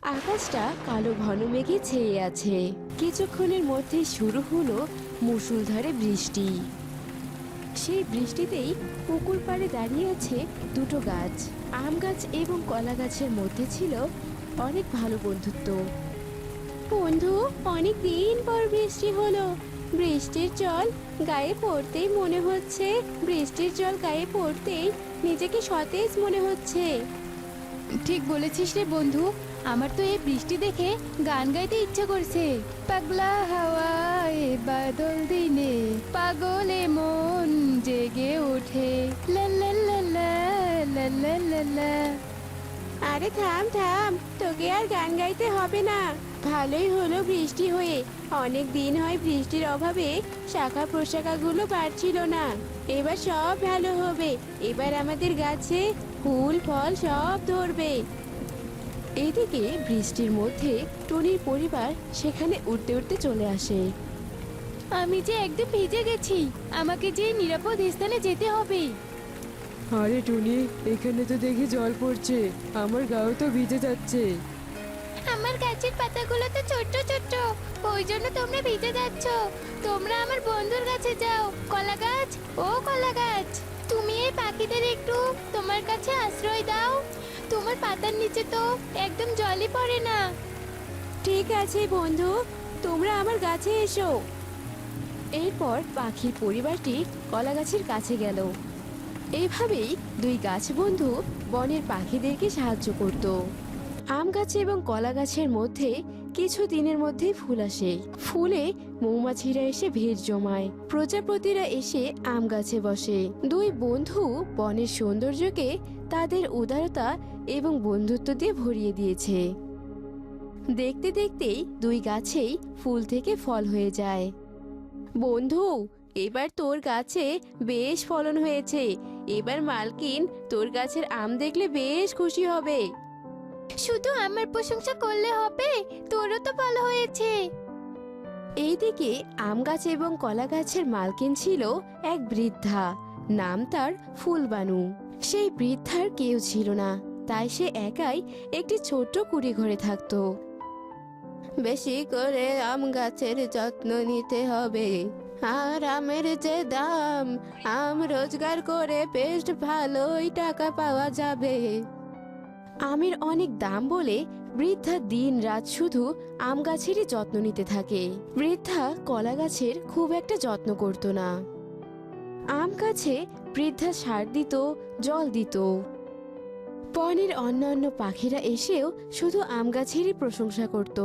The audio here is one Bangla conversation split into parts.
আকাশটা কালো ঘন মেঘে ছেয়ে আছে। কিছুক্ষণের মধ্যে শুরু হলো মুষলধারে বৃষ্টি। সেই বৃষ্টিতেই পুকুর পাড়ে দাঁড়িয়ে আছে দুটো গাছ। আম গাছ এবং কলা গাছের মধ্যে ছিল অনেক ভালো বন্ধুত্ব। বন্ধু, অনেক দিন পর বৃষ্টি হলো। বৃষ্টির জল গায়ে পড়তেই মনে হচ্ছে, বৃষ্টির জল গায়ে পড়তেই নিজেকে সতেজ মনে হচ্ছে। ঠিক বলেছিস রে বন্ধু, আমার তো এই বৃষ্টি দেখে গান গাইতে ইচ্ছে করছে। পাগলা হাওয়ায় বাদল দিনে পাগলে মন জেগে ওঠে, লা লা লা লা লা লা লা লা। আরে থাম থাম, তোকে আর গান গাইতে হবে না। ভালোই হলো বৃষ্টি হয়ে। অনেক দিন হয় বৃষ্টির অভাবে শাখা প্রশাখাগুলো বাড়ছিল না। এবার সব ভালো হবে। এবার আমাদের গাছে ফুল ফল সব ধরবে। এদিকে বৃষ্টির মধ্যে টুনির পরিবার সেখানে উঠতে উঠতে চলে আসে। আমি যে একদম ভিজে গেছি, আমাকে যে নিরাপদ স্থানে যেতে হবে। আরে টুনি, এখানে তো দেখি জল পড়ছে, আমার গাও তো ভিজে যাচ্ছে। আমার গাছের পাতাগুলো তো ছোট্ট ছোট্ট, ওই জন্য তোমরা ভিজে যাচ্ছ। তোমরা আমার বন্ধুর কাছে যাও। কলা গাছ, ও কলা গাছ, তুমি এই পাখিদের একটু তোমার কাছে আশ্রয় দাও। তোমার পাতার নিচে তো একদম জলই পড়ে না। ঠিক আছে বন্ধু, তোমরা আমার গাছে এসো। এরপর পাখির পরিবারটি কলা গাছের কাছে গেল। এইভাবেই দুই গাছ বন্ধু বনের পাখিদেরকে সাহায্য করত। আম গাছে এবং কলা গাছের মধ্যে কিছু দিনের মধ্যেই ফুল আসে। ফুলে মৌমাছিরা এসে ভিড় জমায়। প্রজাপতিরা এসে আম গাছে বসে। দুই বন্ধু বনের সৌন্দর্যকে তাদের উদারতা এবং বন্ধুত্ব দিয়ে ভরিয়ে দিয়েছে। দেখতে দেখতেই দুই গাছেই ফুল থেকে ফল হয়ে যায়। বন্ধু, এবার তোর গাছে বেশ ফলন হয়েছে। এবার মালকিন তোর গাছের আম দেখলে বেশ খুশি হবে। শুধু আমার প্রশংসা করলে হবে, তোরও তো ভালো হয়েছে। এইদিকে আম গাছ এবং কলা গাছের মালকিন ছিল এক বৃদ্ধা। নাম তার ফুলবানু। সেই বৃদ্ধার কেউ ছিল না, তাই সে একাই একটি ছোট্ট কুড়ি ঘরে থাকতো। বেশি করে আম গাছের যত্ন নিতে হবে। আর আমের যে দাম, আম রোজগার করে বেশ ভালোই টাকা পাওয়া যাবে। আমের অনেক দাম বলে বৃদ্ধা দিন রাত শুধু আম গাছেরই যত্ন নিতে থাকে। বৃদ্ধা কলা গাছের খুব একটা যত্ন করত না। আম গাছে বৃদ্ধা সার দিত, জল দিত। বনের অন্যান্য পাখিরা এসেও শুধু আম গাছেরই প্রশংসা করত।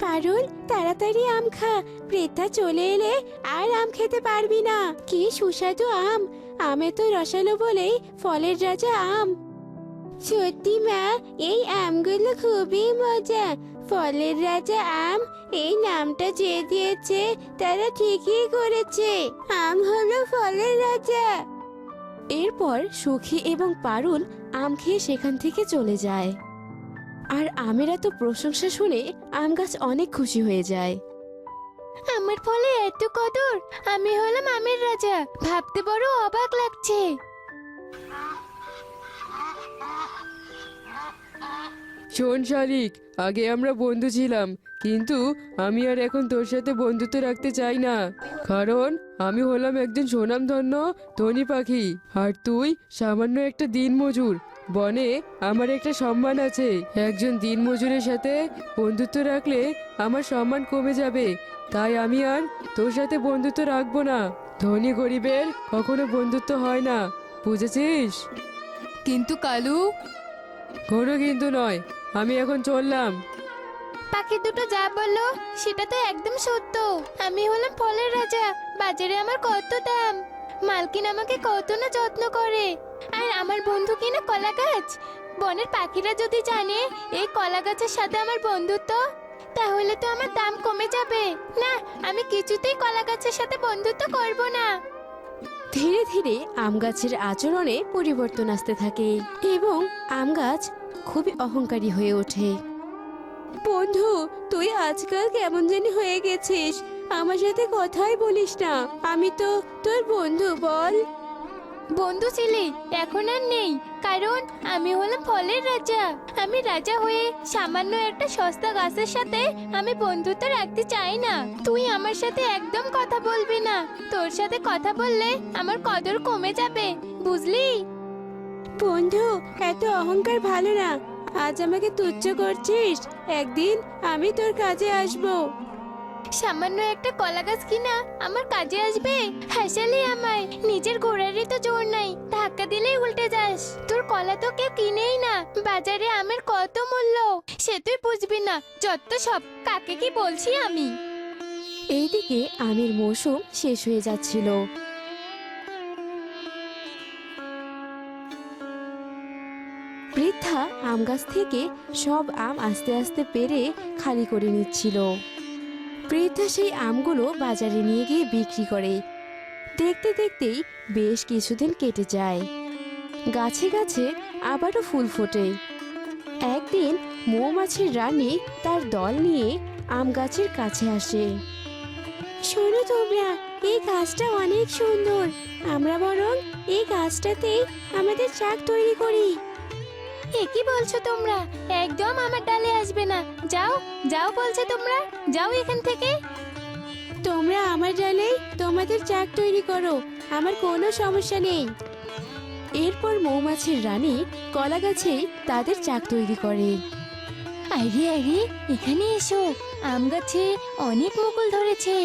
পারুল, তাড়াতাড়ি আম খা, বৃদ্ধা চলে এলে আর আম খেতে পারবি না। কি সুস্বাদু আম, আমে তো রসালো বলেই ফলের রাজা আম। সত্যি মা, এই আমগুলো খুবই মজা। ফলের রাজা আম এই নামটা যে দিয়েছে তারা ঠিকই করেছে। আম হলো ফলের রাজা। এরপর সুখী এবং পারুল আম খেয়ে সেখান থেকে চলে যায়। আর আমের এত প্রশংসা শুনে আম গাছ অনেক খুশি হয়ে যায়। আমার ফলে এত কদর, আমি হলাম আমের রাজা, ভাবতে বড় অবাক লাগছে। শোন শালিক, আগে আমরা বন্ধু ছিলাম, কিন্তু আমি আর এখন তোর সাথে বন্ধুত্ব রাখতে চাই না। কারণ আমি হলাম একজন স্বনামধন্য ধনী পাখি, আর তুই সামান্য একটা দিনমজুর। বনে আমার একটা সম্মান আছে। একজন দিনমজুরের সাথে বন্ধুত্ব রাখলে আমার সম্মান কমে যাবে। তাই আমি আর তোর সাথে বন্ধুত্ব রাখবো না। ধনী গরিবের কখনো বন্ধুত্ব হয় না, বুঝেছিস? কিন্তু কালু, কোনো কিন্তু নয়, আমি এখন চললাম। পাখি দুটো যা বললো সেটা তো একদম সত্য। আমি হলাম ফলের রাজা, বাজারে আমার কত দাম, মালকিন আমাকে কত না যত্ন করে। আর আমার বন্ধু কিনা কলা গাছ। বনের পাখিরা যদি জানে এই কলা গাছের সাথে আমার বন্ধুত্ব, তাহলে তো আমার দাম কমে যাবে। না, আমি কিছুতেই কলা গাছের সাথে বন্ধুত্ব করব না। ধীরে ধীরে আম গাছের আচরণে পরিবর্তন আসতে থাকে এবং আম গাছ খুবই অহংকারী হয়ে ওঠে। বন্ধু, তুই আজকাল কেমন জানি হয়ে গেছিস, আমার সাথে কথাই বলিস না। আমি তো তোর বন্ধু, বল। বন্ধু ছিলি, এখন আর নেই, কারণ আমি হলাম ফলের রাজা। আমি রাজা হয়ে সামান্য একটা সস্তা গাছের সাথে আমি বন্ধুত্ব রাখতে চাই না। তুই আমার সাথে একদম কথা বলবি না, তোর সাথে কথা বললে আমার কদর কমে যাবে, বুঝলি? বন্ধু, এত অহংকার ভালো না। আজ আমাকে তুচ্ছ করছিস, একদিন আমি তোর কাজে আসবো। সামান্য একটা কলা গাছ কিনা আমার কাজে আসবে? হাসালি আমায়, নিজের ঘোড়ারই তো জোর নাই, ধাক্কা দিলেই উল্টে যাস। তোর কলা তো কেউ কিনেই না, বাজারে আমের কত মূল্য সে তুই বুঝবি না, যত সব। কাকে কি বলছি আমি? এইদিকে আমের মৌসুম শেষ হয়ে যাচ্ছিল। বৃদ্ধা আম গাছ থেকে সব আম আস্তে আস্তে পেরে খালি করে নিচ্ছিল। বৃদ্ধা সেই আমগুলো বাজারে নিয়ে গিয়ে বিক্রি করে। দেখতে দেখতেই বেশ কিছুদিন কেটে যায়। গাছে গাছে আবারও ফুল ফোটে। একদিন মৌমাছির রানী তার দল নিয়ে আম গাছের কাছে আসে। শোনো তোমরা, এই গাছটা অনেক সুন্দর, আমরা বরং এই গাছটাতেই আমাদের চাক তৈরি করি। এ কি বলছো তোমরা? একদম আমার ডালে আসবে না, যাও যাও বলছে, তোমরা যাও এখান থেকে। তোমরা আমার ডালেই তোমাদের চাক তৈরি করো, আমার কোনো সমস্যা নেই। এরপর মৌমাছির রানী কলা গাছেই তাদের চাক তৈরি করে। আরে আরে, এখানে এসো, আম গাছে অনেক মুকুল ধরেছে,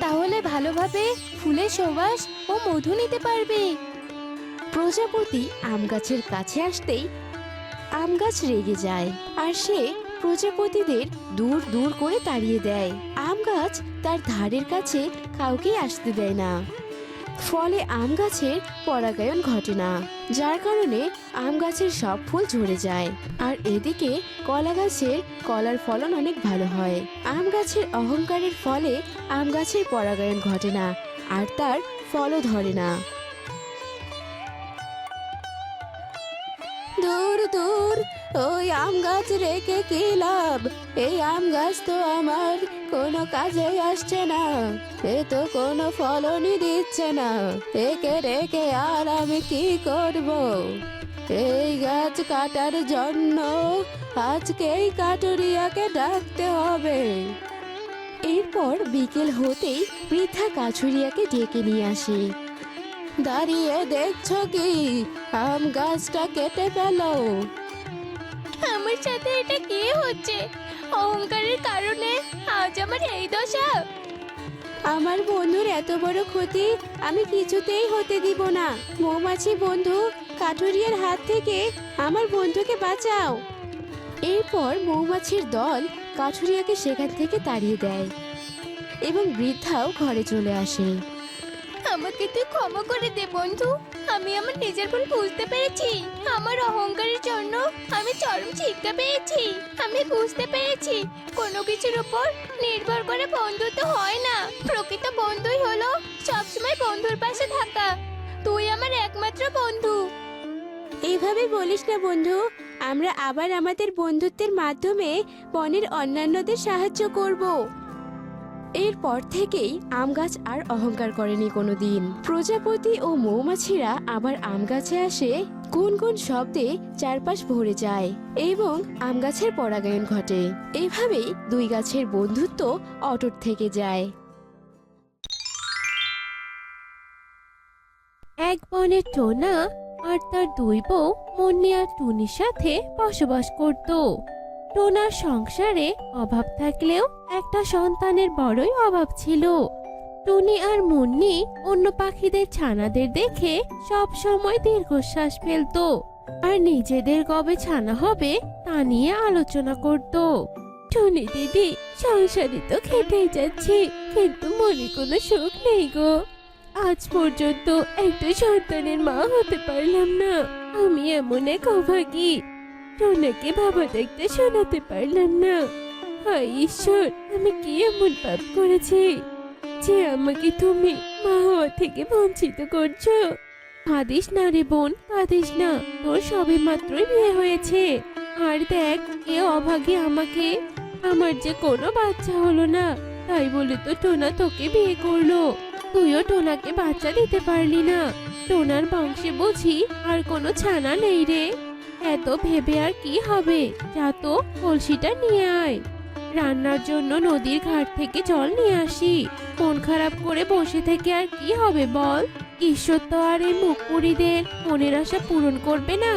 তাহলে ভালোভাবে ফুলের সুবাস ও মধু নিতে পারবে। প্রজাপতি আম গাছের কাছে আসতেই আম গাছ রেগে যায়, আর সে প্রজাপতিদের দূর দূর করে তাড়িয়ে দেয়। আম গাছ তার ধারের কাছে কাউকে আসতে দেয় না। ফলে আম গাছের পরাগায়ন ঘটে না, যার কারণে আম গাছের সব ফুল ঝরে যায়। আর এদিকে কলা গাছের কলার ফলন অনেক ভালো হয়। আম গাছের অহংকারের ফলে আম গাছের পরাগায়ন ঘটে না, আর তার ফলও ধরে না। দূর দূর ওই আম গাছ রেখে কি লাভ? এই আম গাছ তো আমার কোনো কাজে আসছে না, এ তো কোনো ফলনই দিচ্ছে না, একে রেখে আর আমি কি করব? এই গাছ কাটার জন্য আজকেই কাটুরিয়াকে ডাকতে হবে। এরপর বিকেল হতেই বৃদ্ধা কাছুরিয়াকে ডেকে নিয়ে আসে। দাঁড়িয়ে দেখছো কি? আম গাছটা কেটে ফেলো। আমার সাথে এটা কি হচ্ছে? অহংকারের কারণে আজ আমার এই দশা। আমার বন্ধুর এত বড় ক্ষতি আমি কিছুতেই হতে দিব না। মৌমাছি বন্ধু, কাঠুরিয়ার হাত থেকে আমার বন্ধুকে বাঁচাও। এরপর মৌমাছির দল কাঠুরিয়াকে সেখান থেকে তাড়িয়ে দেয় এবং বৃদ্ধাও ঘরে চলে আসে। আমাকে তুই ক্ষমা করে দে বন্ধু, আমি আমার নিজের ভুল বুঝতে পেরেছি। আমার অহংকারের জন্য আমি চরম শিক্ষা পেয়েছি। আমি বুঝতে পেরেছি কোনো কিছুর উপর নির্ভর করে বন্ধুত্ব হয় না। প্রকৃত বন্ধুই হলো সবসময় বন্ধুর পাশে থাকা। তুই আমার একমাত্র বন্ধু। এইভাবে বলিস না বন্ধু, আমরা আবার আমাদের বন্ধুত্বের মাধ্যমে বনের অন্যান্যদের সাহায্য করব। এরপর থেকেই আম গাছ আর অহংকার করেনি কোনোদিন। প্রজাপতি ও মৌমাছিরা আবার আম গাছে আসে, গুনগুন শব্দে চারপাশ ভরে যায় এবং আম গাছের পরাগায়ন ঘটে। এভাবেই দুই গাছের বন্ধুত্ব অটুট থেকে যায়। এক বনে টোনা আর তার দুই বউ মুন্নি আর টুনির সাথে বসবাস করত। টোনার সংসারে অভাব থাকলেও একটা সন্তানের বড়ই অভাব ছিল। টুনি আর মুন্নি অন্য পাখিদের ছানাদের দেখে সব সময় দীর্ঘশ্বাস ফেলতো আর নিজেদের কবে ছানা হবে তা নিয়ে আলোচনা করত। টুনি দিদি, সংসারে তো খেটেই যাচ্ছি, কিন্তু মনে কোনো সুখ নেই গো। আজ পর্যন্ত একটা সন্তানের মা হতে পারলাম না, আমি এমন এক অভাগী। টোনাকে বাবা দেখতে শোনাতে পারলাম না। হায় ঈশ্বর, আমি কি এমন পাপ করেছি যে আমাকে তুমি মা হওয়া থেকে বঞ্চিত করছো? কাঁদিস না রে বোন, কাঁদিস না, তোর সবে মাত্রই বিয়ে হয়েছে। আর দেখ, এ অভাগী আমাকে, আমার যে কোনো বাচ্চা হলো না, তাই বলে তো টোনা তোকে বিয়ে করলো। তুইও টোনাকে বাচ্চা দিতে পারলি না। টোনার বংশে বুঝি আর কোনো ছানা নেই রে। এত ভেবে আর কি হবে, যা তো কলসিটা নিয়ে আয়। রান্নার জন্য নদীর ঘাট থেকে জল নিয়ে আসি। মন খারাপ করে বসে থেকে আর কি হবে বল? ঈশ্বর তো আর এই মুখপুরীদের মনের আশা পূরণ করবে না।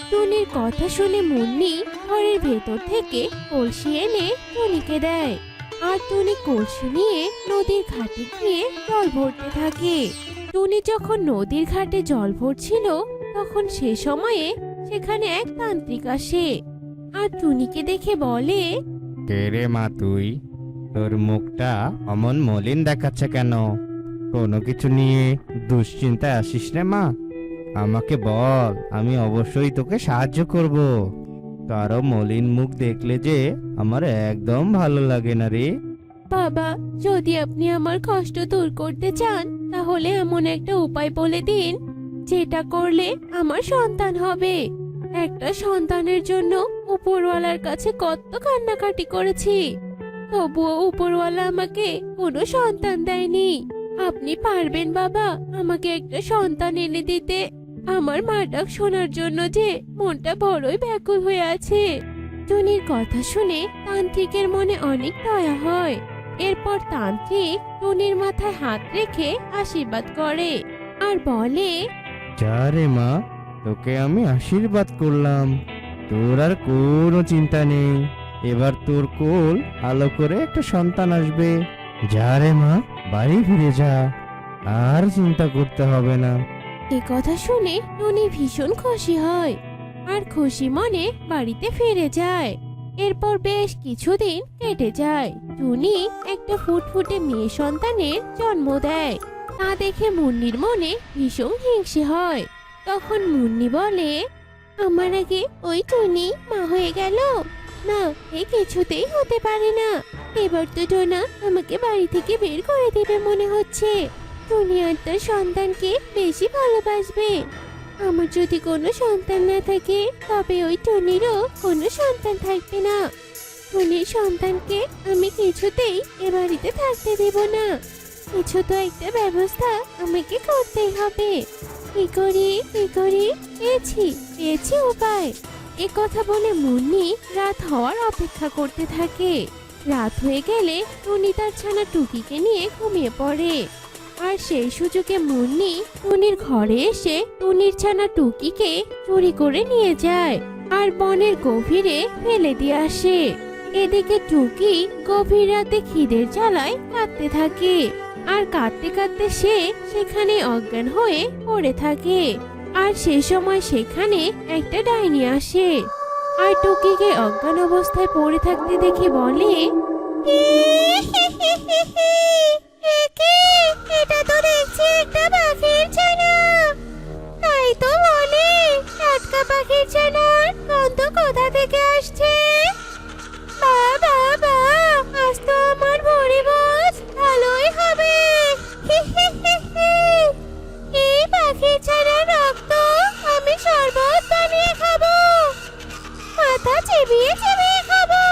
টুনির কথা শুনে মুন্নি ঘরের ভেতর থেকে কলসি এনে টুনিকে দেয়। আর টুনি কলসি নিয়ে নদীর ঘাটে গিয়ে জল ভরতে থাকে। টুনি যখন নদীর ঘাটে জল ভরছিল তখন সে সময়ে সেখানে এক তান্ত্রিক আসে আর টুনিকে দেখে বলে, কে রে মা তুই? তোর মুখটা অমন মলিন দেখাচ্ছে কেন? কোনো কিছু নিয়ে দুশ্চিন্তায় আসিস রে মা? আমাকে বল, আমি অবশ্যই তোকে সাহায্য করব। কারো মলিন মুখ দেখলে যে আমার একদম ভালো লাগে না রে। বাবা, যদি আপনি আমার কষ্ট দূর করতে চান তাহলে এমন একটা উপায় বলে দিন যেটা করলে আমার সন্তান হবে। একটা সন্তানের জন্য উপরওয়ালার কাছে কত কান্নাকাটি করেছি, তবুও উপরওয়ালা আমাকে কোনো সন্তান দেয়নি। আপনি পারবেন বাবা আমাকে একটা সন্তান এনে দিতে? আমার মা ডাক শোনার জন্য যে মনটা বড়ই ব্যাকুল হয়ে আছে। টুনির কথা শুনে তান্ত্রিকের মনে অনেক দয়া হয়। এরপর তান্ত্রিক টুনির মাথায় হাত রেখে আশীর্বাদ করে আর বলে, যা রে মা, তোকে আমি আশীর্বাদ করলাম। তোর আর কোনো চিন্তা নেই। এবার তোর কোল আলো করে একটা সন্তান আসবে। যা রে মা, বাড়ি ফিরে যা, আর চিন্তা করতে হবে না। এ কথা শুনে টুনি ভীষণ খুশি হয় আর খুশি মনে বাড়িতে ফিরে যায়। এরপর বেশ কিছুদিন কেটে যায়। টুনি একটা ফুটফুটে মেয়ে সন্তানের জন্ম দেয়। তা দেখে মুন্নির মনে ভীষণ হিংসে হয়। তখন মুন্নি বলে, আমার আগে ওই টুনি মা হয়ে গেল না, এ কিছুতেই হতে পারে না। এবার তো টোনা আমাকে বাড়ি থেকে বের করে দেবে মনে হচ্ছে। টুনি আর তার সন্তানকে বেশি ভালোবাসবে। আমার যদি কোনো সন্তান না থাকে তবে ওই টুনিরও কোনো সন্তান থাকবে না। টুনির সন্তানকে আমি কিছুতেই এ বাড়িতে থাকতে দেব না। কিছু তো একটা ব্যবস্থা আমাকে করতেই হবে। কি করি পেয়েছি উপায়। এ কথা বলে মুন্নি রাত হওয়ার অপেক্ষা করতে থাকে। রাত হয়ে গেলে টুনি তার ছানা টুকিকে নিয়ে ঘুমিয়ে পড়ে। আর সেই সুযোগে মুন্নি টুনির ঘরে এসে টুনির ছানা টুকিকে চুরি করে নিয়ে যায় আর বনের গভীরে ফেলে দিয়ে আসে। এদিকে টুকি গভীর রাতে খিদের জ্বালায় কাঁদতে থাকে আর কাঁদতে কাঁদতে সে সেখানে অজ্ঞান হয়ে পড়ে থাকে। আর সে সময় সেখানে একটা ডাইনি আসে আর টুকিকে অজ্ঞান অবস্থায় পড়ে থাকতে দেখে বলে, এটা তো দেখছি একটা পাখির ছানা। তাই তো বলে টাটকা পাখির ছানার গন্ধ কোথা থেকে আসছে। বাবা, আজ তো আমার ভোরে ভোজ ভালোই হবে। এই পাখির ছানার রক্ত আমি শরবত বানিয়ে খাবো, মাথা চিবিয়ে চিবিয়ে খাবো।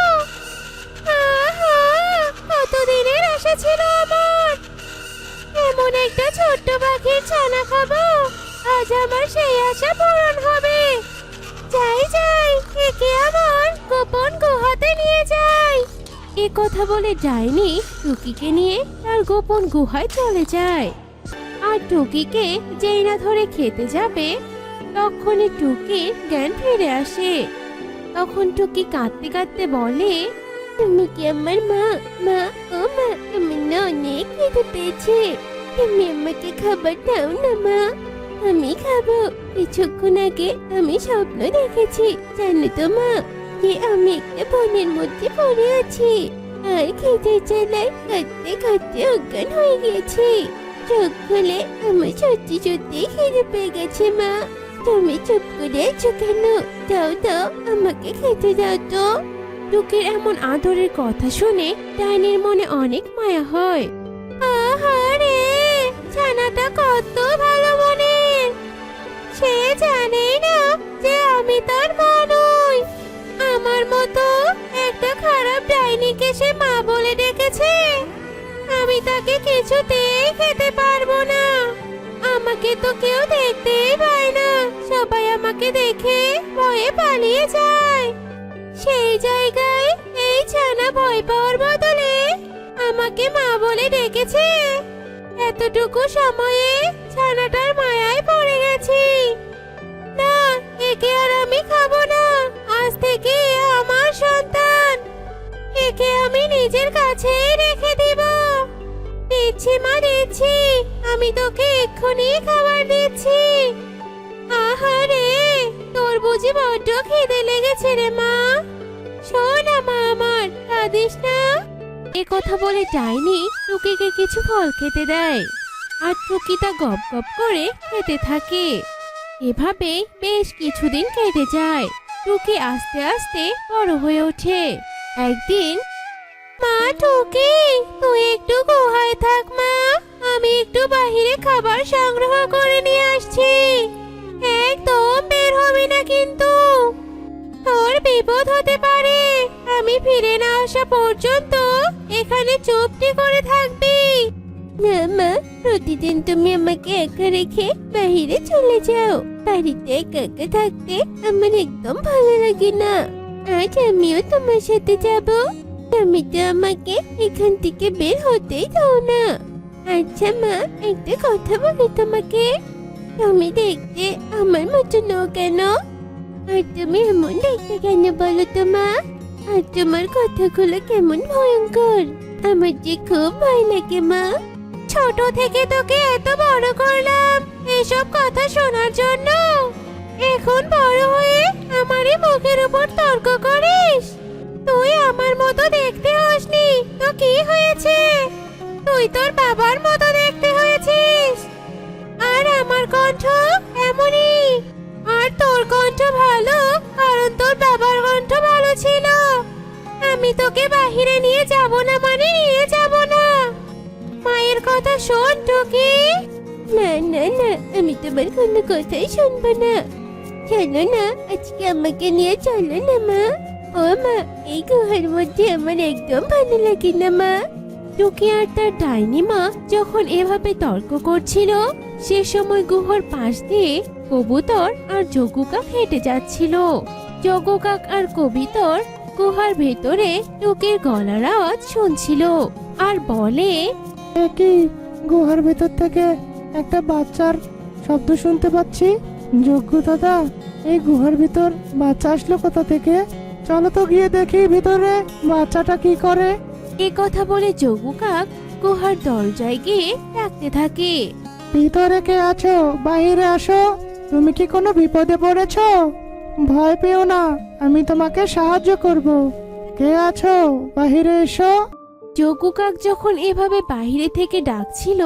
আহা, কতদিনের আশা ছিল আমার, এমন একটা ছোট্ট পাখির ছানা খাবো। আজ আমার সেই আশা পূরণ হবে। যাই একে আমার গোপন গুহাতে নিয়ে যাই। এ কথা বলে ডাইনি টুকিকে নিয়ে তার গোপন গুহায় চলে যায়। আর টুকিকে যেই না ধরে খেতে যাবে তখনই টুকির জ্ঞান ফিরে আসে। তখন টুকি কাঁদতে কাঁদতে বলে, তুমি কি আমার মা? মা, ও মা, আমার না অনেক খিদে পেয়েছে, তুমি আমাকে খাবার দাও না মা। আমি খাবো। কিছুক্ষণ আগে আমি স্বপ্ন দেখেছি জানো তো মা, যে আমি একটা বনের মধ্যে পড়ে আছি আর খিদে জ্বালায় কাঁদতে কাঁদতে অজ্ঞান হয়ে গেছি। চোখ খুলে আমার সত্যি সত্যি খিদে পেয়ে গেছে মা। তুমি চুপ করে আছো কেন? দাও আমাকে খেতে দাও তো। টুকির এমন আদরের কথা শুনে ডাইনির মনে অনেক মায়া হয়। আহারে, ছানাটা কত ভালো মনের। সে জানে না যে আমি তার মা নই। আমার মতো একটা খারাপ ডাইনিকে সে মা বলে ডেকেছে। আমি আমি তাকে কিছুতেই খেতে পারবো না। আমাকে তো কেউ দেখতেই পায় না, সবাই আমাকে দেখে ভয়ে পালিয়ে যায়। সেই জায়গায় এই ছানা ভয় পাওয়ার বদলে আমাকে মা বলে ডেকেছে। এতটুকু সময়ে ছানাটার মায়ায় পড়ে গেছি। না, একে আর আমি খাবো না। আজ থেকে এ আমার সন্তান। একে আমি নিজের কাছেই রেখে দিব। দিচ্ছি মা, দিচ্ছি। আমি তোকে এক্ষুনি খাবার দিচ্ছি। আহারে, তোর বুঝি বড্ড খিদে লেগেছে রে মা। শোন মা আমার, কাঁদিস না। এ কথা বলে ডাইনি টুকিকে কিছু ফল খেতে দেয়, আর টুকি তা গপ গপ করে খেতে থাকে। এভাবে বেশ কিছুদিন কেটে যায়। টুকি আস্তে আস্তে বড় হয়ে ওঠে। একদিন, মা টুকি, তুই একটু গুহায় থাক মা, আমি একটু বাহিরে খাবার সংগ্রহ করে নিয়ে আসছি। একদম বের হবি না কিন্তু, তোর বিপদ হতে পারে। আমি ফিরে না আসা পর্যন্ত এখানে চুপটি করে থাকবি। না মা, প্রতিদিন তুমি আমাকে একা রেখে বাহিরে চলে যাও। বাড়িতে একা একা থাকতে আমার একদম ভালো লাগে না। আজ আমিও তোমার সাথে যাব। তুমি তো আমাকে এখান থেকে বের হতেই দাও না। আচ্ছা মা, একটা কথা বলি তোমাকে। তুমি দেখতে আমার মতো নও কেন? আর তুমি এমন দেখতে কেন বলো তো মা? আর তোমার কথাগুলো কেমন ভয়ঙ্কর, আমার যে খুব ভয় লাগে মা। ছোট থেকে তোকে এত বড় করলাম এসব কথা শোনার জন্য। এখন বড় হয়ে আমারই মুখের উপর তর্ক করিস? তুই আমার মতো দেখতে হসনি তো কি হয়েছে? তুই তোর বাবার মতো দেখতে হয়েছিস। আর আমার কণ্ঠ এমনই। আর তোর কণ্ঠ ভালো কারণ তোর বাবার কণ্ঠ ভালো ছিল। আমি তোকে বাহিরে নিয়ে যাব না মানে নিয়ে যাব না। মায়ের কথা শোন টুকি। না না না, আমি তোমার কোনো কথাই শুনবো না। চলো না, আজকে আমাকে নিয়ে চলো না মা। ও মা, এই গুহার মধ্যে আমার একদম ভালো লাগে না মা। টুকি আর তার ডাইনি মা যখন এভাবে তর্ক করছিল, সে সময় গুহার পাশ দিয়ে কবুতর আর যোগু কাক হেঁটে যাচ্ছিল। যোগু কাক আর কবুতর গুহার ভেতরে টুকির গলার আওয়াজ শুনছিল আর বলে, কি গুহার ভেতর থেকে একটা বাচ্চার শব্দ শুনতে পাচ্ছি। যজ্ঞ দাদা, এই গুহার ভিতর বাচ্চা আসলো কোথা থেকে? চলো তো গিয়ে দেখি ভিতরে বাচ্চাটা কি করে। এ কথা বলে যোগু কাক গুহার দরজায় গিয়ে ডাকতে থাকে। ভিতরে কে আছো? বাইরে আসো। তুমি কি কোনো বিপদে পড়েছো? ভয় পেও না, আমি তোমাকে সাহায্য করব। কে আছো? বাইরে এসো। যোগু কাক যখন এভাবে বাইরে থেকে ডাকছিল,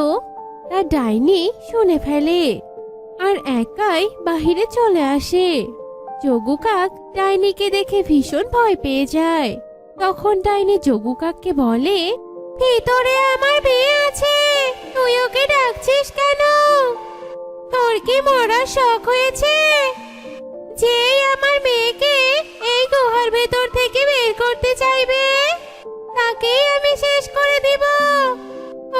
তা ডাইনি শুনে ফেলে আর একাই বাহিরে চলে আসে। যোগু কাক ডাইনিকে দেখে ভীষণ ভয় পেয়ে যায়। তখন ডাইনি যোগু কাককে বলে, ভিতরে আমার মেয়ে আছে, তুই ওকে ডাকছিস কেন? তোর কি মরার শখ হয়েছে? যেই আমার মেয়েকে এই গুহার ভেতর থেকে বের করতে চাইবে, তাকেই আমি শেষ করে দিব।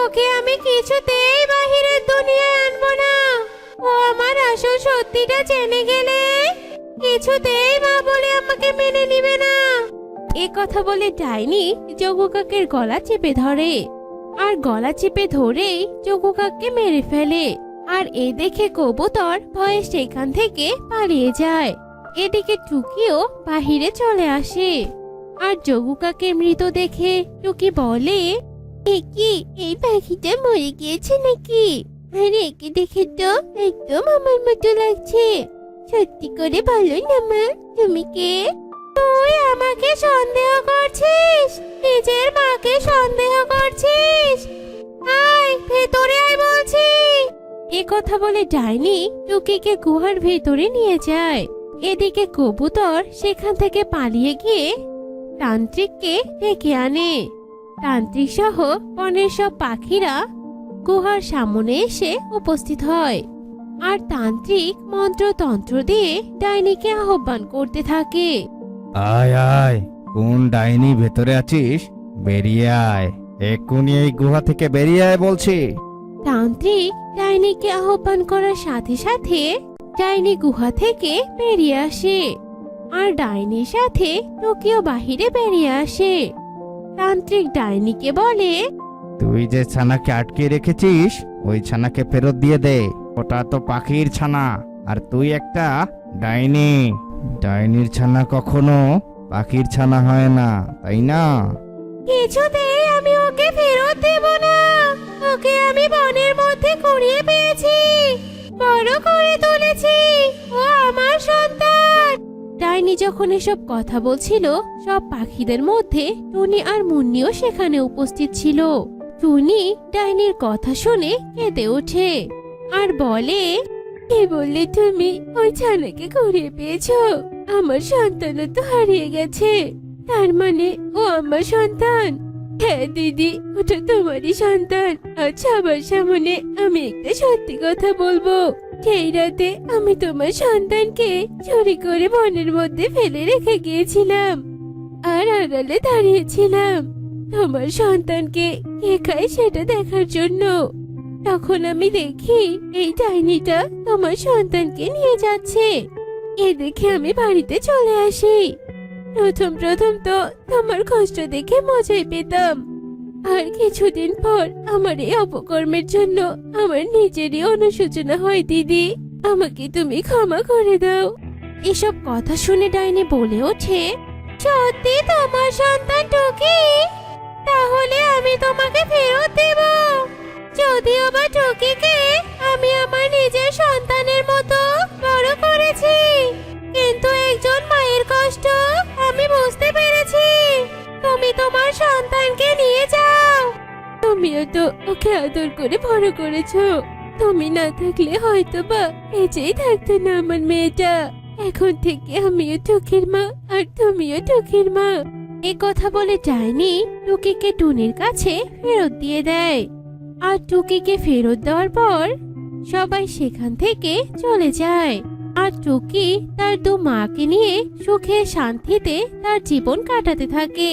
ওকে আমি কিছুতেই বাহিরের দুনিয়ায় আনবো না। ও আমার আসল সত্যিটা জেনে গেলে কিছুতেই মা বলে আমাকে মেনে নিবে না। এ কথা বলে ডাইনি যোগু কাকের গলা চেপে ধরে, আর গলা চেপে ধরেই যোগু কাককে মেরে ফেলে। আর এ দেখে কবুতর ভয়ে সেখান থেকে পালিয়ে যায়। এদিকে টুকিও বাহিরে চলে আসে, আর যোগু কাকের মৃত দেখে টুকি বলে, কি এই পাখিটা মরে গিয়েছে নাকি? আরে একে দেখে তো একদম আমার মতো লাগছে। সত্যি করে বলো না মা, তুমি কে? তুই আমাকে সন্দেহ করছিস? নিজের মাকে সন্দেহ করছিস? আয় ভেতরে আয় বলছি। এ কথা বলে ডাইনি টুকিকে গুহার ভেতরে নিয়ে যায়। এদিকে কবুতর সেখান থেকে পালিয়ে গিয়ে তান্ত্রিককে ডেকে আনে। তান্ত্রিক সহ বনের সব পাখিরা গুহার সামনে এসে উপস্থিত হয়, আর তান্ত্রিক মন্ত্রতন্ত্র দিয়ে ডাইনিকে আহ্বান করতে থাকে। আয় আয়, কোন ডাইনি ভেতরে আছিস? বেরিয়ে আয়। এক্ষুনি এই গুহা থেকে বেরিয়ে আয় বলছি। তান্ত্রিক ডাইনিকে আহ্বান করার সাথে সাথে ডাইনি গুহা থেকে বেরিয়ে আসে আর ডাইনির সাথে টুকিও বাহিরে বেরিয়ে আসে। তান্ত্রিক ডাইনিকে বলে, তুই যে ছানাকে আটকে রেখেছিস ওই ছানাকে ফেরত দিয়ে দে। ওটা তো পাখির ছানা, আর তুই একটা ডাইনি। ডাইনির ছানা কখনো পাখির ছানা হয় না, তাই না? কিছুতেই আমি ওকে ফেরত দেব না। ওকে আমি বনের মধ্যে কুড়িয়ে পেয়েছি, বড় করে তুলেছি। ও আমার সন্তান। ডাইনি যখন এসব কথা বলছিল, সব পাখিদের মধ্যে টুনি আর মুন্নিও সেখানে উপস্থিত ছিল। টুনি ডাইনির কথা শুনে কেঁদে ওঠে আর বলে, কি বললে তুমি? ওই ছানাকে কুড়িয়ে পেয়েছো? আমার সন্তানও তো হারিয়ে গেছে। তার মানে ও আমার সন্তান? হ্যাঁ দিদি, ওটা তোমারই সন্তান। আজ সবার সামনে আমি একটা সত্যি কথা বলবো। সেই রাতে আমি তোমার সন্তানকে চুরি করে বনের মধ্যে ফেলে রেখে গিয়েছিলাম আর আড়ালে দাঁড়িয়েছিলাম তোমার সন্তানকে কে খায় সেটা দেখার জন্য। তখন আমি দেখি এই ডাইনিটা তোমার সন্তানকে নিয়ে যাচ্ছে। এ দেখে আমি বাড়িতে চলে আসি। প্রথম প্রথম তো তোমার কষ্ট দেখে মজাই পেতাম, আর কিছুদিন পর আমার এই অপকর্মের জন্য আমার নিজেরই অনুশোচনা হয়। দিদি, আমাকে তুমি ক্ষমা করে দাও। এসব কথা শুনে ডাইনি বলে ওঠে, সত্যি তোমার সন্তান টুকি? তাহলে আমি তোমাকে ফেরত দেব। যদিও বা টুকিকে আমি আমার নিজের সন্তানের মতো বড় করেছি, কিন্তু একজন মায়ের কষ্ট আমি বুঝতে পেরেছি। তুমি তোমার সন্তানকে নিয়ে যাও। তুমিও তো ওকে আদর করে বড় করেছো। তুমি না থাকলে হয়তো বা বেঁচেই থাকতো না আমার মেয়েটা। এখন থেকে আমিও টুকির মা আর তুমিও টুকির মা। এ কথা বলে ডাইনি টুকিকে টুনির কাছে ফেরত দিয়ে দেয়। আর টুকিকে ফেরত দেওয়ার পর সবাই সেখান থেকে চলে যায়। আর টুকি তার দু মাকে নিয়ে সুখে শান্তিতে তার জীবন কাটাতে থাকে।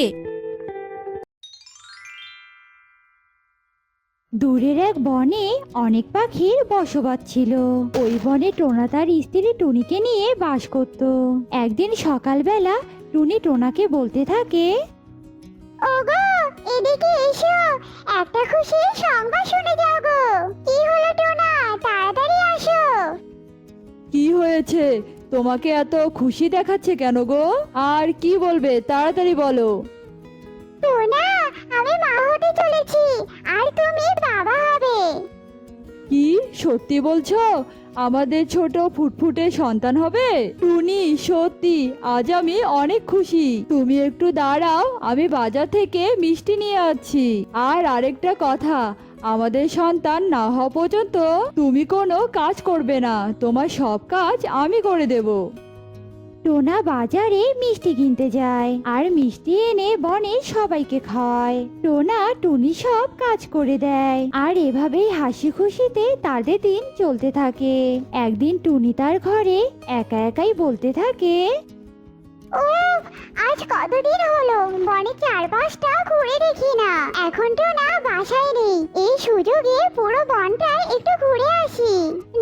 দূরের এক বনে অনেক পাখির বসবাস ছিল। ওই বনে টোনা তার স্ত্রী টুনিকে নিয়ে বাস করত। একদিন সকালবেলা টুনি টোনাকে বলতে থাকে, ওগো এদিকে এসো, একটা খুশির সংবাদ শুনে যাও গো। কি হলো টোনা, তাড়াতাড়ি আসো। কি হয়েছে? তোমাকে এত খুশি দেখাচ্ছে কেন গো? আর কি বলবে, তাড়াতাড়ি বলো। টোনা, আমি মা হতে চলেছি আর তুমি বাবা হবে। কি সত্যি বলছো? আমাদের ছোট ফুটফুটে সন্তান হবে? টুনি, সত্যি আজ আমি অনেক খুশি। তুমি একটু দাঁড়াও, আমি বাজার থেকে মিষ্টি নিয়ে আসছি। আর আরেকটা কথা, আমাদের সন্তান না হওয়া পর্যন্ত তুমি কোনো কাজ করবে না। তোমার সব কাজ আমি করে দেব। টোনা বাজারে মিষ্টি কিনতে যায় আর মিষ্টি এনে বনে সবাইকে খায়। টোনা টুনি সব কাজ করে দেয় আর এভাবেই হাসি খুশিতে তাদের দিন চলতে থাকে। একদিন টুনি তার ঘরে একা একাই বলতে থাকে, ও আজ কতদিন হলো বনের চারপাশটা ঘুরে দেখি না। এখন তো না বাসায় নেই, এই সুযোগে পুরো বনটা একটু ঘুরে আসি।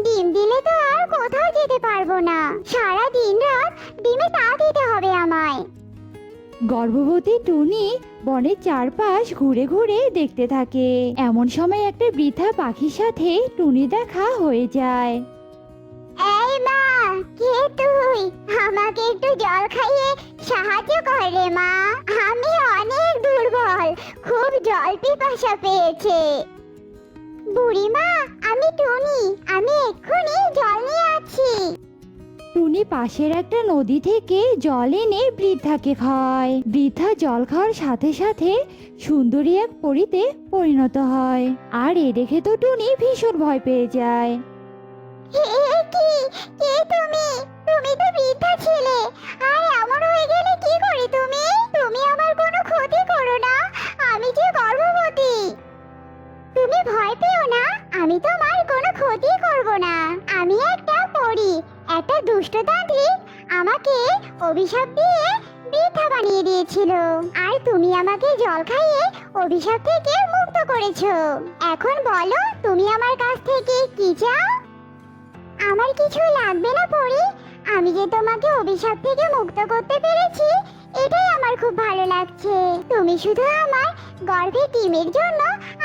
ডিম দিলে তো আর কোথাও যেতে পারবো না, সারা দিন রাত ডিমে তা দিতে হবে আমায়। গর্ভবতী টুনি বনের চারপাশ ঘুরে ঘুরে দেখতে থাকে। এমন সময় একটা বৃদ্ধা পাখির সাথে টুনি দেখা হয়ে যায়। এই মা, কে তুই? আমাকে একটু জল খাইয়ে সাহায্য কর রে মা, আমি অনেক দুর্বল, খুব জল পিপাসা পেয়েছে। বুড়িমা, আমি টুনি, আমি এক্ষুনি জল নিয়ে আসছি। টুনি পাশের একটা নদী থেকে জল এনে বৃদ্ধাকে খায়। বৃদ্ধা জল খাওয়ার সাথে সাথে সুন্দরী এক পরীতে পরিণত হয়। আর এ দেখে তো টুনি ভীষণ ভয় পেয়ে যায়। কে তুমি? তুমি তো বৃদ্ধা ছিলে, আর এমন হয়ে গেলে কি করে তুমি? তুমি আমার কোনো ক্ষতি করো না, আমি যে গর্ভবতী। তুমি ভয় পেও না, আমি তোমার কোনো ক্ষতি করব না। আমি একটা পরী, একটা দুষ্টতান্ত্রিক আমাকে অভিশাপ দিয়ে বৃদ্ধা বানিয়ে দিয়েছিল, আর তুমি আমাকে জল খাইয়ে অভিশাপ থেকে মুক্ত করেছো। এখন বলো তুমি আমার কাছ থেকে কি চাও? আমার কিছু লাগবে না পরি, আমি যে তোমাকে অভিশাপ থেকে মুক্ত করতে পেরেছি এটাই আমার খুব ভালো লাগছে। তুমি শুধু আমার গর্ভে ডিমের জন্য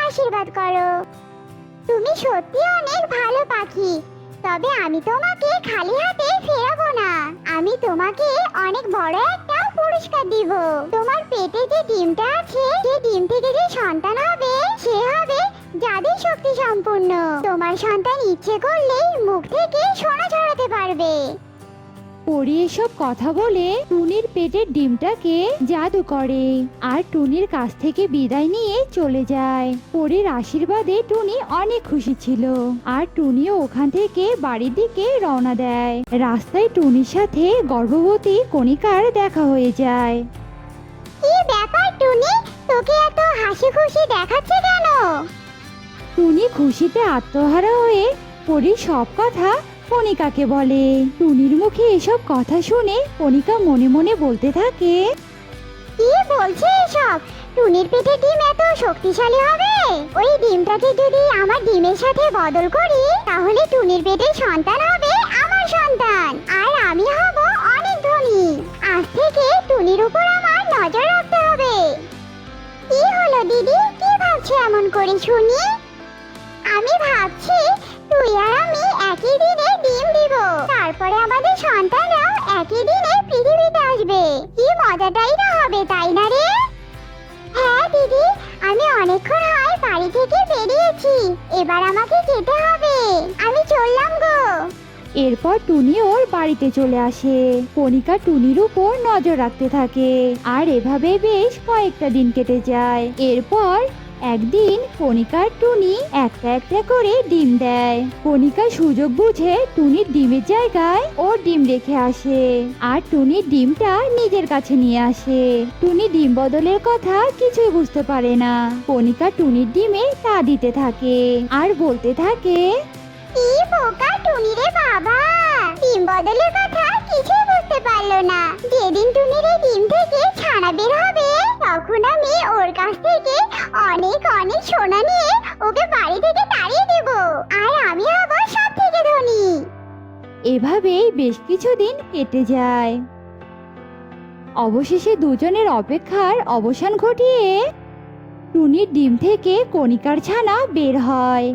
আশীর্বাদ করো। তুমি সত্যি অনেক ভালো পাখি, তবে আমি তোমাকে খালি হাতে ফেরাবো না। আমি তোমাকে অনেক বড় একটা পুরস্কার দিব। তোমার পেটে যে ডিমটা আছে, যে ডিম থেকে যে সন্তান হবে সে হবে জাদু শক্তি সম্পূর্ণ। তোমার সন্তান ইচ্ছে করলেই মুখ থেকে সোনা ঝরাতে পারবে। পরি এসব কথা বলে টুনির পেটের ডিমটাকে জাদু করে আর টুনির কাছ থেকে বিদায় নিয়ে চলে যায়। পরির আশীর্বাদে টুনি অনেক খুশি ছিল আর টুনিও ওখান থেকে বাড়ির দিকে রওনা দেয়। রাস্তায় টুনির সাথে গর্ভবতী কণিকার দেখা হয়ে যায়। কি ব্যাপার টুনি, তোকে এত হাসি খুশি দেখাচ্ছে কেন? টুনি খুশিতে আত্মহারা হয়ে পরির সব কথা কণিকাকে বলে। টুনির মুখে এসব কথা শুনে কণিকা মনে মনে বলতে থাকে, কি বলছে এসব? টুনির পেটে ডিম এত শক্তিশালী হবে? ওই ডিমটাকে যদি আমার ডিমের সাথে বদল করি তাহলে টুনির পেটে সন্তান হবে আমার সন্তান, আর আমি হব অনেক ধনী। আজ থেকে টুনির উপর আমার নজর রাখতে হবে। কি হলো দিদি, কি ভাবছো এমন করে শুনি? আমি ভাবছি তুই আর আমি একই দিনে ডিম দিব, তারপরে আমাদের সন্তানরাও একই দিনে পৃথিবীতে আসবে। কি মজাটাই না হবে, তাই না রে? হ্যাঁ দিদি, আমি অনেকক্ষণ হয় বাড়ি থেকে বেরিয়েছি, এবার আমাকে যেতে হবে। আমি চললাম গো। এরপর টুনি ওর বাড়িতে চলে আসে। কণিকা টুনির উপর নজর রাখতে থাকে আর এভাবে বেশ কয়েকটা দিন কেটে যায়। এরপর একদিন কণিকার টুনি একটা একটা করে ডিম দেয়। কণিকা সুযোগ বুঝে টুনির ডিমের জায়গায় ওর ডিম রেখে আসে আর টুনির ডিমটা নিজের কাছে নিয়ে আসে। টুনি ডিম বদলের কথা কিছুই বুঝতে পারে না। কণিকা টুনির ডিমে তা দিতে থাকে আর বলতে থাকে, কি বোকা টুনি রে বাবা, ডিম বদলের কথা কিছুই বুঝতে পারলো না। যেদিন টুনির এই ডিম থেকে ছানা বের হবে তখন আমি ওর কাছ থেকে অনেক অনেক সোনা নিয়ে ওকে বাড়ি থেকে তাড়িয়ে দেব, আর আমি হব সব থেকে ধনী। এভাবেই বেশ কিছুদিন কেটে যায়। অবশেষে দুজনের অপেক্ষার অবসান ঘটিয়ে টুনির ডিম থেকে কণিকার ছানা বের হয়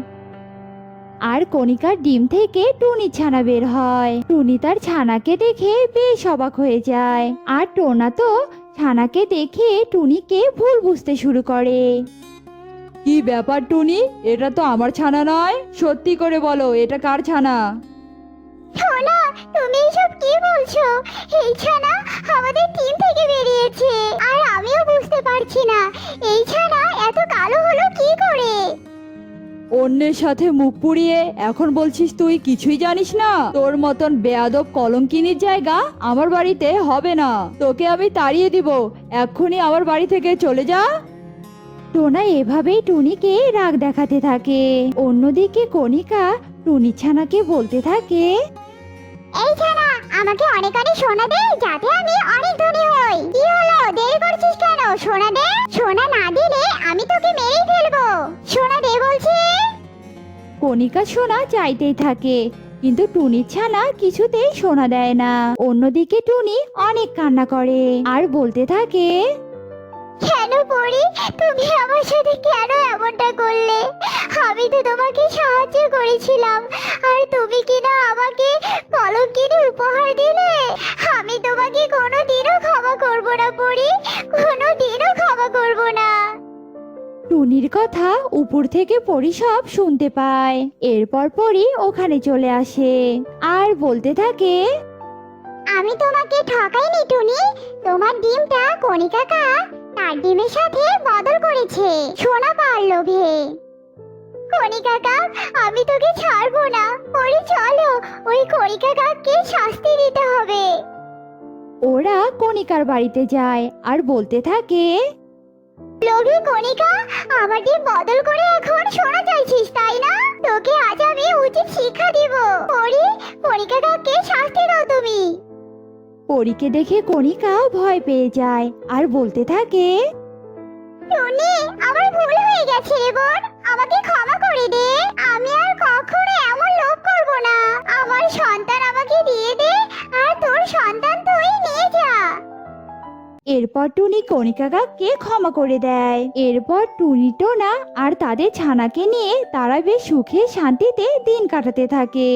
আর কণিকার ডিম থেকে টুনির ছানা বের হয়। টুনি তার ছানাকে দেখে বেশ অবাক হয়ে যায় আর টোনা তো ছানাকে দেখে টুনিকে ভুল বুঝতে শুরু করে। কি ব্যাপার টুনি, এটা তো আমার ছানা নয়, সত্যি করে বলো এটা কার ছানা? সোনা, তুমি এসব কি বলছো? এই ছানা আমাদের টিম থেকে বেরিয়েছে, আর আমিও বুঝতে পারছি না এই ছানা এত কালো হলো কি করে। অন্যের সাথে মুখ পুড়িয়ে এখন বলছিস তুই কিছুই জানিস না? তোর মতন বেয়াদব কলঙ্কিনীর জায়গা আমার বাড়িতে হবে না, তোকে আমি তাড়িয়ে দিব। এক্ষুনি আমার বাড়ি থেকে চলে যা। টোনা এভাবেই টুনিকে রাগ দেখাতে থাকে। অন্যদিকে কণিকা টুনির ছানাকে বলতে থাকে, এই ছানা আমাকে অনেক অনেক সোনা দে যাতে আমি অনেক ধনী হই। কি হলো, দেরি করছিস কেন? সোনা দে, সোনা না দিলে আমি তোকে মেরেই ফেলবো। সোনা দে বলছি। কণিকা সোনা চাইতেই থাকে কিন্তু টুনির ছানা কিছুতেই সোনা দেয় না। অন্যদিকে টুনি অনেক কান্না করে আর বলতে থাকে, কেন পরি, তুমি আমার সাথে কেন এমনটা করলে? আমি তো তোমাকে সাহায্য করেছিলাম আর তুমি কিনা আমাকে কলঙ্কিনী উপহার দিলে। আমি তোমাকে কোনোদিনও ক্ষমা করব না পরি, কোনোদিনও ক্ষমা করব না। টুনির কথা উপর থেকে পরি সব শুনতে পায়। এরপর পরি ওখানে চলে আসে আর বলতে থাকে, আমি তোমাকে ঠকাইনি টুনি, তোমার ডিমটা কণিকা কাক তার ডিমের সাথে বদল করেছে সোনা পাওয়ার লোভে। কণিকা কাক, আমি তোকে ছাড়বো না। পরি চলো, ওই কণিকা কাককে শাস্তি দিতে হবে। ওরা কণিকার বাড়িতে যায় আর বলতে থাকে, লোভী কণিকা, আমার ডিম বদল করে এখন সোনা চাইছিস তাই না? তোকে আজ আমি উচিত শিক্ষা দিব। পরি, কণিকা কাককে শাস্তি দাও তুমি। পরীকে দেখে কণিকা ভয় পেয়ে যায় আর বলতে থাকে, টুনি, বোন, আমাকে ক্ষমা করে দে। আমি আর কখনো এমন লোভ করব না। আমার সন্তান আমাকে দিয়ে দে, আর তোর সন্তান তুই নিয়ে যা। এরপর টুনি কণিকা কাককে ক্ষমা করে দেয়। এরপর টুনি, টোনা আর তাদের ছানাকে নিয়ে তারা বেশ সুখে শান্তিতে দিন কাটাতে থাকে।